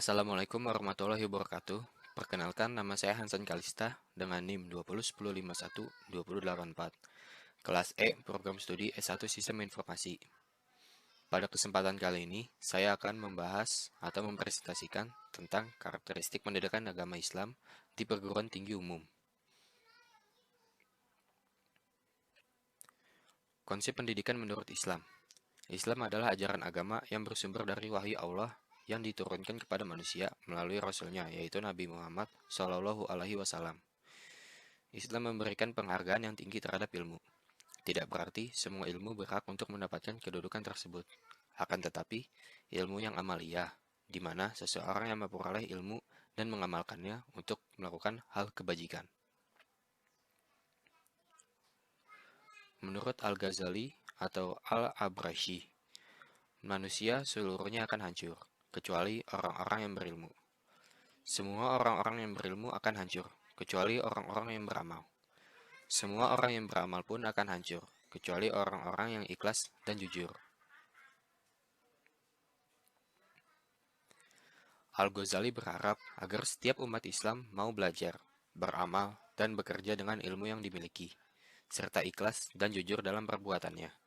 Assalamualaikum warahmatullahi wabarakatuh. Perkenalkan, nama saya Hansan Kalista dengan NIM 2010512084. Kelas E, Program Studi S1 Sistem Informasi. Pada kesempatan kali ini, saya akan membahas atau mempresentasikan tentang karakteristik pendidikan agama Islam di perguruan tinggi umum. Konsep pendidikan menurut Islam. Islam adalah ajaran agama yang bersumber dari wahyu Allah yang diturunkan kepada manusia melalui Rasulnya, yaitu Nabi Muhammad Shallallahu Alaihi Wasallam. Islam memberikan penghargaan yang tinggi terhadap ilmu. Tidak berarti semua ilmu berhak untuk mendapatkan kedudukan tersebut. Akan tetapi, ilmu yang amaliyah, di mana seseorang yang memperoleh ilmu dan mengamalkannya untuk melakukan hal kebajikan. Menurut Al-Ghazali atau Al-Abrashi, manusia seluruhnya akan hancur, kecuali orang-orang yang berilmu. Semua orang-orang yang berilmu akan hancur, kecuali orang-orang yang beramal. Semua orang yang beramal pun akan hancur, kecuali orang-orang yang ikhlas dan jujur. Al-Ghazali berharap agar setiap umat Islam mau belajar, beramal, dan bekerja dengan ilmu yang dimiliki, serta ikhlas dan jujur dalam perbuatannya.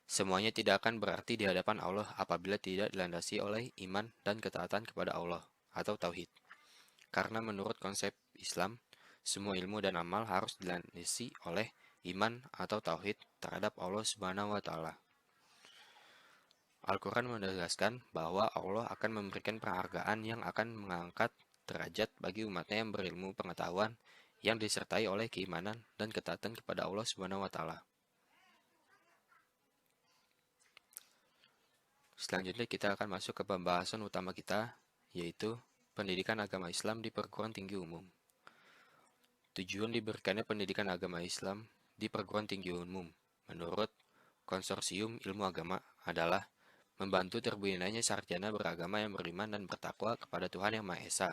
Semuanya tidak akan berarti di hadapan Allah apabila tidak dilandasi oleh iman dan ketaatan kepada Allah atau tauhid. Karena menurut konsep Islam, semua ilmu dan amal harus dilandasi oleh iman atau tauhid terhadap Allah Subhanahu wa taala. Al-Quran menegaskan bahwa Allah akan memberikan penghargaan yang akan mengangkat derajat bagi umatnya yang berilmu pengetahuan yang disertai oleh keimanan dan ketaatan kepada Allah Subhanahu wa taala. Selanjutnya kita akan masuk ke pembahasan utama kita, yaitu pendidikan agama Islam di perguruan tinggi umum. Tujuan diberikannya pendidikan agama Islam di perguruan tinggi umum menurut Konsorsium Ilmu Agama adalah membantu terbinanya sarjana beragama yang beriman dan bertakwa kepada Tuhan Yang Maha Esa,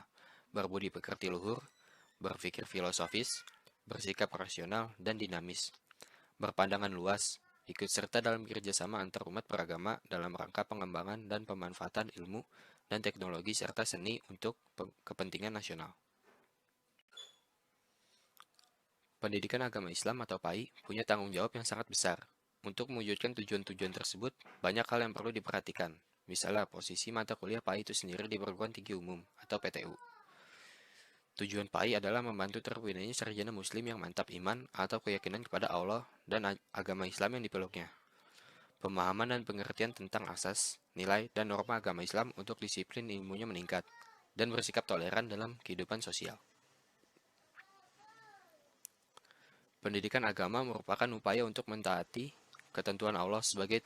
berbudi pekerti luhur, berpikir filosofis, bersikap rasional dan dinamis, berpandangan luas, ikut serta dalam kerjasama antar umat beragama dalam rangka pengembangan dan pemanfaatan ilmu dan teknologi serta seni untuk kepentingan nasional. Pendidikan agama Islam atau PAI punya tanggung jawab yang sangat besar. Untuk mewujudkan tujuan-tujuan tersebut, banyak hal yang perlu diperhatikan. Misalnya, posisi mata kuliah PAI itu sendiri di perguruan tinggi umum atau PTU. Tujuan PAI adalah membantu terwujudnya sarjana muslim yang mantap iman atau keyakinan kepada Allah dan agama Islam yang dipeluknya. Pemahaman dan pengertian tentang asas, nilai, dan norma agama Islam untuk disiplin ilmunya meningkat, dan bersikap toleran dalam kehidupan sosial. Pendidikan agama merupakan upaya untuk mentaati ketentuan Allah sebagai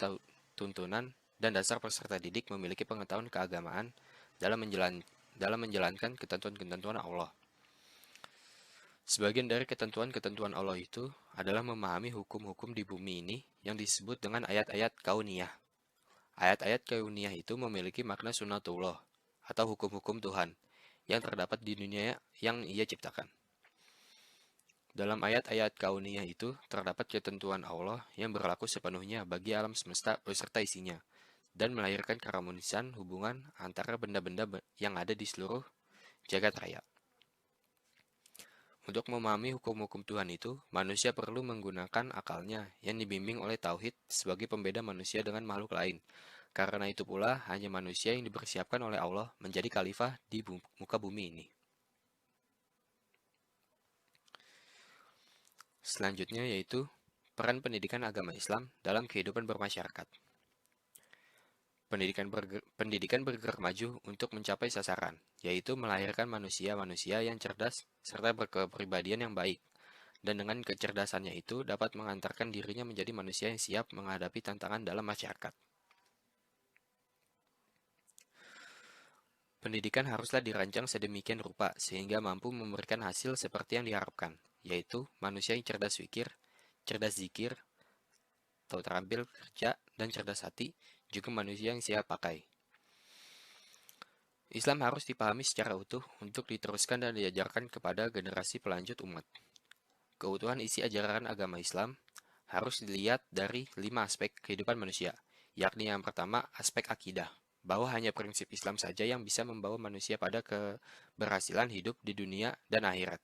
tuntunan dan dasar peserta didik memiliki pengetahuan keagamaan dalam menjalankan ketentuan-ketentuan Allah. Sebagian dari ketentuan-ketentuan Allah itu adalah memahami hukum-hukum di bumi ini yang disebut dengan ayat-ayat kauniyah. Ayat-ayat kauniyah itu memiliki makna sunatullah atau hukum-hukum Tuhan yang terdapat di dunia yang Ia ciptakan. Dalam ayat-ayat kauniyah itu terdapat ketentuan Allah yang berlaku sepenuhnya bagi alam semesta beserta isinya dan melahirkan keharmonisan hubungan antara benda-benda yang ada di seluruh jagat raya. Untuk memahami hukum-hukum Tuhan itu, manusia perlu menggunakan akalnya yang dibimbing oleh tauhid sebagai pembeda manusia dengan makhluk lain. Karena itu pula, hanya manusia yang dipersiapkan oleh Allah menjadi khalifah di muka bumi ini. Selanjutnya yaitu peran pendidikan agama Islam dalam kehidupan bermasyarakat. Pendidikan bergerak maju untuk mencapai sasaran, yaitu melahirkan manusia-manusia yang cerdas serta berkepribadian yang baik, dan dengan kecerdasannya itu dapat mengantarkan dirinya menjadi manusia yang siap menghadapi tantangan dalam masyarakat. Pendidikan haruslah dirancang sedemikian rupa sehingga mampu memberikan hasil seperti yang diharapkan, yaitu manusia yang cerdas pikir, cerdas zikir, atau terampil kerja, dan cerdas hati, juga manusia yang siap pakai. Islam harus dipahami secara utuh untuk diteruskan dan diajarkan kepada generasi pelanjut umat. Keutuhan isi ajaran agama Islam harus dilihat dari 5 aspek kehidupan manusia, yakni yang pertama aspek akidah, bahwa hanya prinsip Islam saja yang bisa membawa manusia pada keberhasilan hidup di dunia dan akhirat.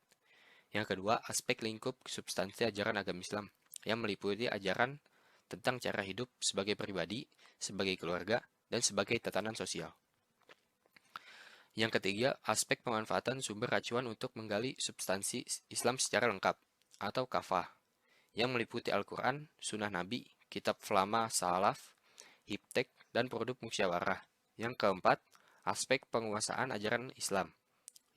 Yang kedua, aspek lingkup substansi ajaran agama Islam, yang meliputi ajaran tentang cara hidup sebagai pribadi, sebagai keluarga, dan sebagai tatanan sosial. Yang ketiga, aspek pemanfaatan sumber acuan untuk menggali substansi Islam secara lengkap, atau kafah, yang meliputi Al-Quran, Sunnah Nabi, Kitab Flama Salaf, Hiptek, dan produk musyawarah. Yang keempat, aspek penguasaan ajaran Islam,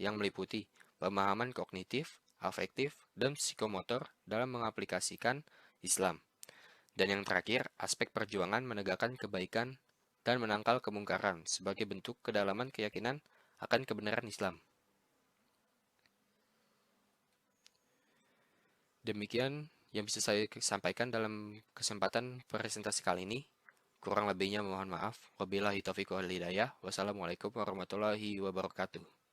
yang meliputi pemahaman kognitif, afektif, dan psikomotor dalam mengaplikasikan Islam. Dan yang terakhir, aspek perjuangan menegakkan kebaikan dan menangkal kemungkaran sebagai bentuk kedalaman keyakinan akan kebenaran Islam. Demikian yang bisa saya sampaikan dalam kesempatan presentasi kali ini. Kurang lebihnya mohon maaf. Wabillahi taufiq wal hidayah. Wassalamualaikum warahmatullahi wabarakatuh.